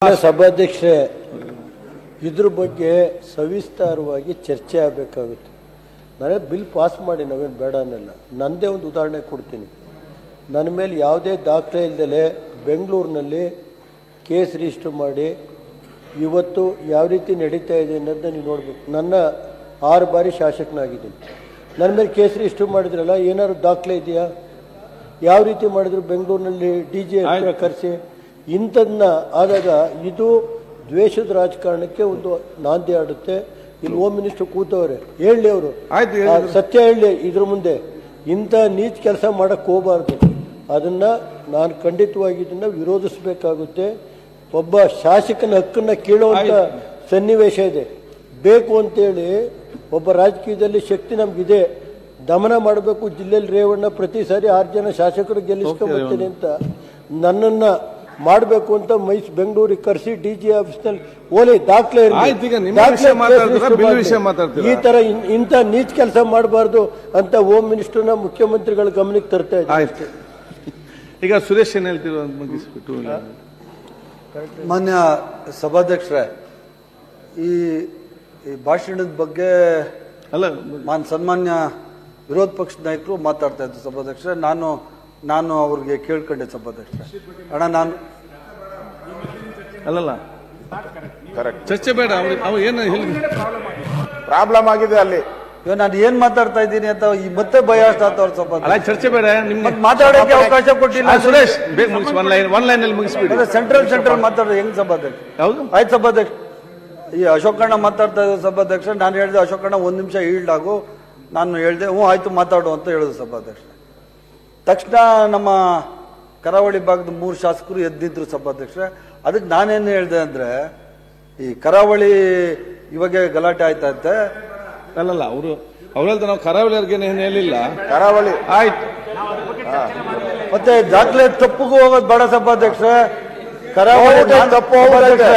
ಸಭಾಧ್ಯಕ್ಷರೇ, ಇದ್ರ ಬಗ್ಗೆ ಸವಿಸ್ತಾರವಾಗಿ ಚರ್ಚೆ ಆಗಬೇಕಾಗುತ್ತೆ. ನಾನೇ ಬಿಲ್ ಪಾಸ್ ಮಾಡಿ ನಾವೇನು ಬೇಡ ಅನ್ನಲ್ಲ. ನನ್ನದೇ ಒಂದು ಉದಾಹರಣೆ ಕೊಡ್ತೀನಿ. ನನ್ನ ಮೇಲೆ ಯಾವುದೇ ದಾಖಲೆ ಇಲ್ಲದೆ ಬೆಂಗಳೂರಿನಲ್ಲಿ ಕೇಸ್ ರಿಜಿಸ್ಟರ್ ಮಾಡಿ ಇವತ್ತು ಯಾವ ರೀತಿ ನಡೀತಾ ಇದೆ ಅನ್ನೋದನ್ನ ನೀವು ನೋಡಬೇಕು. ನನ್ನ 6 ಬಾರಿ ಶಾಸಕನಾಗಿದ್ದೀನಿ. ನನ್ನ ಮೇಲೆ ಕೇಸ್ ರಿಜಿಸ್ಟರ್ ಮಾಡಿದ್ರಲ್ಲ, ಏನಾದ್ರು ದಾಖಲೆ ಇದೆಯಾ? ಯಾವ ರೀತಿ ಮಾಡಿದ್ರು ಬೆಂಗಳೂರಿನಲ್ಲಿ DG ಹತ್ರ ಕರೆಸಿ ಇಂಥದನ್ನ ಆದಾಗ ಇದು ದ್ವೇಷದ ರಾಜಕಾರಣಕ್ಕೆ ಒಂದು ನಾಂದಿ ಆಡುತ್ತೆ. ಇಲ್ಲಿ ಹೋಮ್ ಮಿನಿಸ್ಟರ್ ಕೂತವ್ರೆ, ಹೇಳಿ ಅವರು ಸತ್ಯ ಹೇಳಿ. ಇದ್ರ ಮುಂದೆ ಇಂಥ ನೀಚ್ ಕೆಲಸ ಮಾಡಕ್ಕೆ ಹೋಗಬಾರ್ದು. ಅದನ್ನ ನಾನು ಖಂಡಿತವಾಗಿ ಇದನ್ನ ವಿರೋಧಿಸಬೇಕಾಗುತ್ತೆ. ಒಬ್ಬ ಶಾಸಕನ ಹಕ್ಕನ್ನ ಕೀಳುವಂತ ಸನ್ನಿವೇಶ ಇದೆ. ಬೇಕು ಅಂತೇಳಿ ಒಬ್ಬ ರಾಜಕೀಯದಲ್ಲಿ ಶಕ್ತಿ ನಮ್ಗಿದೆ, ದಮನ ಮಾಡಬೇಕು. ಜಿಲ್ಲೆಯಲ್ಲಿ ರೇವಣ್ಣ ಪ್ರತಿ ಸಾರಿ 6 ಜನ ಶಾಸಕರು ಗೆಲ್ಲಿಸ್ಕೊಂಡ್ಬರ್ತೀನಿ ಅಂತ ನನ್ನನ್ನ ಮಾಡಬೇಕು ಅಂತ ಬೆಂಗಳೂರಿಗೆ ಕರೆಸಿ DG ಆಫೀಸ್ನಲ್ಲಿ ಓಲಿ ದಾಖಲೆ ಈ ತರ ಇಂಥ ನೀಚ್ ಕೆಲಸ ಮಾಡಬಾರ್ದು ಅಂತ ಹೋಮ್ ಮಿನಿಸ್ಟರ್ನ ಮುಖ್ಯಮಂತ್ರಿಗಳ ಗಮನಕ್ಕೆ ತರ್ತಾ ಇದ್ದಾರೆ. ಈಗ ಸುರೇಶ್ ಏನ್ ಹೇಳ್ತಿರೋ ಮಾನ್ಯ ಸಭಾಧ್ಯಕ್ಷರೇ, ಈ ಭಾಷಣದ ಬಗ್ಗೆ ಸನ್ಮಾನ್ಯ ವಿರೋಧ ಪಕ್ಷದ ನಾಯಕರು ಮಾತಾಡ್ತಾ ಇದ್ರು ಸಭಾಧ್ಯಕ್ಷರೇ. ನಾನು ಅವ್ರಿಗೆ ಕೇಳ್ಕೊಂಡೆ ಸಭಾಧ್ಯಕ್ಷರೇ, ಅಣ್ಣ ನಾನು ಅಲ್ಲಲ್ಲ ಚರ್ಚೆ ಬೇಡ, ಏನು ಪ್ರಾಬ್ಲಮ್ ಆಗಿದೆ ಅಲ್ಲಿ. ನಾನು ಏನ್ ಮಾತಾಡ್ತಾ ಇದ್ದೀನಿ ಅಂತ ಈ ಮತ್ತೆ ಭಯ ಅಷ್ಟಾತ ಅವ್ರ ಸಭಾಧ್ಯಕ್ಷ. ಚರ್ಚೆ ಬೇಡ, ನಿಮ್ಮ ಮಾತಾಡೋಕೆ ಅವಕಾಶ ಕೊಟ್ಟಿಲ್ಲ. ಸುರೇಶ್ ಒನ್ ಲೈನ್ ಅಲ್ಲಿ ಮುಗಿಸ್ಬಿಡಿ. ಸೆಂಟ್ರಲ್ ಮಾತಾಡೋದು ಹೆಂಗ್ ಸಭಾಧ್ಯಕ್ಷ? ಹೌದು ಆಯ್ತು ಸಭಾಧ್ಯಕ್ಷ. ಈ ಅಶೋಕಣ್ಣ ಮಾತಾಡ್ತಾ ಇದ್ದ ಸಭಾಧ್ಯಕ್ಷ. ನಾನು ಹೇಳಿದೆ ಅಶೋಕಣ್ಣ 1 ನಿಮಿಷ ಈಲ್ಡ್ ಆಗು. ನಾನು ಹೇಳಿದೆ ಹ್ಞೂ ಆಯ್ತು ಮಾತಾಡು ಅಂತ ಹೇಳಿದ್ರು ಸಭಾಧ್ಯಕ್ಷ. ತಕ್ಷಣ ನಮ್ಮ ಕರಾವಳಿ ಭಾಗದ 3 ಶಾಸಕರು ಎದ್ದಿದ್ರು ಸಭಾಧ್ಯಕ್ಷರೇ. ಅದಕ್ಕೆ ನಾನೇನು ಹೇಳಿದೆ ಅಂದ್ರೆ, ಈ ಕರಾವಳಿ ಇವಾಗ ಗಲಾಟೆ ಆಯ್ತಂತೆ. ಅಲ್ಲಲ್ಲ ಅವರು ನಾವು ಕರಾವಳಿಯವ್ರಿಗೆ ಏನು ಹೇಳಿಲ್ಲ. ಕರಾವಳಿ ಆಯ್ತು, ಮತ್ತೆ ದಾಖಲೆ ತಪ್ಪಿಗೂ ಹೋಗೋದು ಬೇಡ ಸಭಾಧ್ಯಕ್ಷರೇ. ಕರಾವಳಿ ತಪ್ಪು ಹೋಗೋದಕ್ಕೆ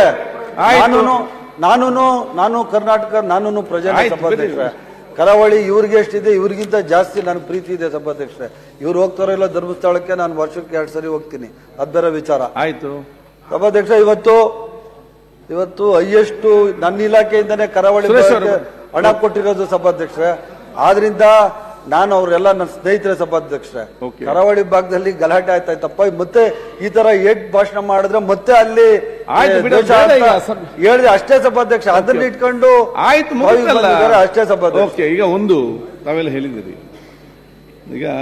ನಾನು ಕರ್ನಾಟಕ, ನಾನು ಪ್ರಜೆ ಸಭಾಧ್ಯಕ್ಷರೇ. ಕರಾವಳಿ ಇವ್ರಿಗೆ ಎಷ್ಟಿದೆ, ಇವ್ರಿಗಿಂತ ಜಾಸ್ತಿ ನನಗೆ ಪ್ರೀತಿ ಇದೆ ಸಭಾಧ್ಯಕ್ಷರೇ. ಇವ್ರು ಹೋಗ್ತಾರೋ ಇಲ್ಲ ಧರ್ಮಸ್ಥಳಕ್ಕೆ, ನಾನು ವರ್ಷಕ್ಕೆ 2 ಸರಿ ಹೋಗ್ತೀನಿ, ಅದು ಬೇರೆ ವಿಚಾರ. ಆಯ್ತು ಸಭಾಧ್ಯಕ್ಷ, ಇವತ್ತು ಹೈಯೆಸ್ಟ್ ನನ್ನ ಇಲಾಖೆಯಿಂದನೇ ಕರಾವಳಿ ಹಣ ಕೊಟ್ಟಿರೋದು ಸಭಾಧ್ಯಕ್ಷರೇ. ಆದ್ರಿಂದ ನಾನು ಅವರೆಲ್ಲ ನನ್ನ ಸ್ನೇಹಿತರೆ ಸಭಾಧ್ಯಕ್ಷರೇ. ಕರಾವಳಿ ಭಾಗದಲ್ಲಿ ಗಲಾಟೆ ಆಯ್ತಾಯ್ತಪ್ಪ, ಮತ್ತೆ ಈ ತರ ಭಾಷಣ ಮಾಡಿದ್ರೆ ಮತ್ತೆ ಅಲ್ಲಿ ಹೇಳಿದೆ ಅಷ್ಟೇ ಸಭಾಧ್ಯಕ್ಷ. ಅದನ್ನ ಇಟ್ಕೊಂಡು ಆಯ್ತು ಅಷ್ಟೇ ಸಭಾಧ್ಯಕ್ಷ. ಈಗ ಒಂದು ತಾವೆಲ್ಲ ಹೇಳಿದಿರಿ. ಈಗ